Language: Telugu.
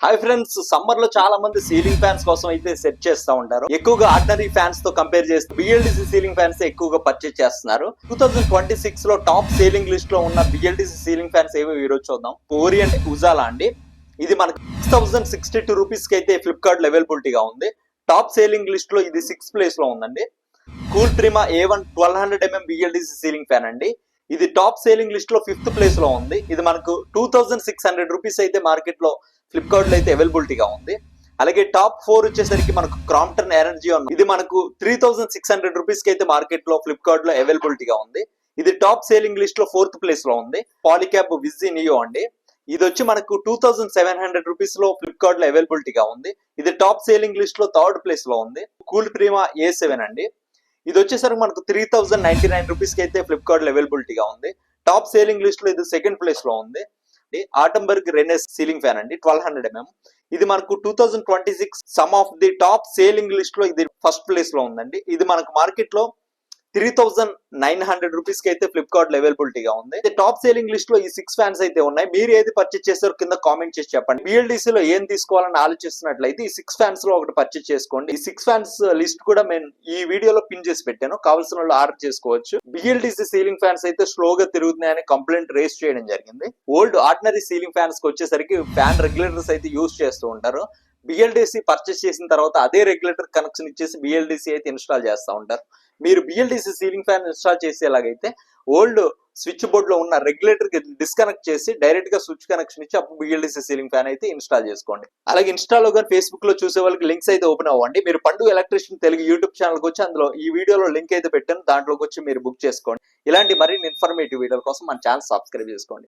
హాయ్ ఫ్రెండ్స్, సమ్మర్ లో చాలా మంది సీలింగ్ ఫ్యాన్స్ కోసం అయితే సెట్ చేస్తూ ఉంటారు. ఎక్కువగా ఆర్డినరీ ఫ్యాన్స్ తో కంపేర్ చేస్తే బిఎల్డిసి సీలింగ్ ఫ్యాన్స్ ఎక్కువగా పర్చేజ్ చేస్తున్నారు. 2026 లో టాప్ సేలింగ్ లిస్ట్ లో ఉన్న బిఎల్డిసి సీలింగ్ ఫ్యాన్స్ ఏవో ఈ రోజు చూద్దాం. ఓరియంట్ ఉజాలా అండి. ఇది మనకు 6062 రూపీస్ కి అయితే ఫ్లిప్కార్ట్ అవైలబిలిటీగా ఉంది. టాప్ సేలింగ్ లిస్ట్ లో ఇది 6th ప్లేస్ లో ఉందండి. Cool prima A1 1200mm BLDC ceiling fan అండి. ఇది టాప్ సేలింగ్ లిస్ట్ లో 5th ప్లేస్ లో ఉంది. ఇది మనకు 2600 రూపీస్ అయితే మార్కెట్ లో ఫ్లిప్కార్ట్ లో అయితే అవైలబిలిటీగా ఉంది. అలాగే టాప్ 4 వచ్చేసరికి మనకు క్రాంప్టన్ ఎనర్జీ ఉంది. ఇది మనకు 3600 రూపీస్ కి అయితే మార్కెట్ లో ఫ్లిప్కార్ట్ లో అవైలబిలిటీగా ఉంది. ఇది టాప్ సేలింగ్ లిస్ట్ లో 4th ప్లేస్ లో ఉంది. పాలిక్యాబ్ విజీ నియో అండి. ఇది వచ్చి మనకు 2700 రూపీస్ లో ఫ్లిప్కార్ట్ లో అవైలబిలిటీగా ఉంది. ఇది టాప్ సేలింగ్ లిస్ట్ లో 3rd ప్లేస్ లో ఉంది. కూల్ ప్రిమా A7 అండి. ఇది వచ్చేసరికి మనకు 3099 రూపీస్ కి అయితే ఫ్లిప్కార్ట్ లో అవైలబిలిటీగా ఉంది. టాప్ సేలింగ్ లిస్ట్ లో ఇది 2nd ప్లేస్ లో ఉంది. ఆటంబర్గ్ రెనెస్ సీలింగ్ ఫ్యాన్ అండి 1200mm. ఇది మనకు 2026 some of the top selling list లో ఇది 1st ప్లేస్ లో ఉందండి. ఇది మనకు మార్కెట్ లో 3900 రూపీస్ కి అయితే ఫ్లిప్కార్ట్ లో అవైలబిలిటీగా ఉంది. టాప్ సేలింగ్ లిస్ట్ లో ఈ 6 ఫ్యాన్స్ అయితే ఉన్నాయి. మీరు ఏది పర్చేస్ చేస్తారో కింద కామెంట్ చేసి చెప్పండి. బిఎల్డిసి లో ఏం తీసుకోవాలని ఆలోచిస్తున్నట్లయితే ఈ 6 ఫ్యాన్స్ లో ఒకటి పర్చేస్ చేసుకోండి. ఈ 6 ఫ్యాన్స్ లిస్ట్ కూడా నేను ఈ వీడియోలో పిన్ చేసి పెట్టాను. కావాల్సిన వాళ్ళు ఆర్డర్ చేసుకోవచ్చు. బిఎల్డిసి సీలింగ్ ఫ్యాన్స్ అయితే స్లోగా తిరుగుతున్నాయని కంప్లైంట్ రేస్ చేయడం జరిగింది. ఓల్డ్ ఆర్డినరీ సీలింగ్ ఫ్యాన్స్ కి వచ్చేసరికి ఫ్యాన్ రెగ్యులేటర్స్ అయితే యూజ్ చేస్తూ ఉంటారు. బిఎల్డిసి పర్చేస్ చేసిన తర్వాత అదే రెగ్యులేటర్ కనెక్షన్ ఇచ్చేసి బిఎల్డిసి అయితే ఇన్స్టాల్ చేస్తూ ఉంటారు. మీరు బిఎల్డిసి సీలింగ్ ఫ్యాన్ ఇన్స్టాల్ చేసేలాగైతే ఓల్డ్ స్విచ్ బోర్డ్ లో ఉన్న రెగ్యులేటర్ కి డిస్కనెక్ట్ చేసి డైరెక్ట్ గా స్విచ్ కనెక్షన్ ఇచ్చి అప్పుడు బిఎల్డిసి సీలింగ్ ఫ్యాన్ అయితే ఇన్స్టాల్ చేసుకోండి. అలాగే ఇన్స్టాలో కానీ ఫేస్బుక్ లో చూసే వాళ్ళకి లింక్స్ అయితే ఓపెన్ అవ్వండి. మీరు పండుగ ఎలక్ట్రీషియన్ తెలుగు యూట్యూబ్ ఛానల్ కి వచ్చి అందులో ఈ వీడియోలో లింక్ అయితే పెట్టాను. దాంట్లోకి వచ్చి మీరు బుక్ చేసుకోండి. ఇలాంటి మరిన్ని ఇన్ఫర్మేటివ్ వీడియోల కోసం మన ఛానల్ సబ్స్క్రైబ్ చేసుకోండి.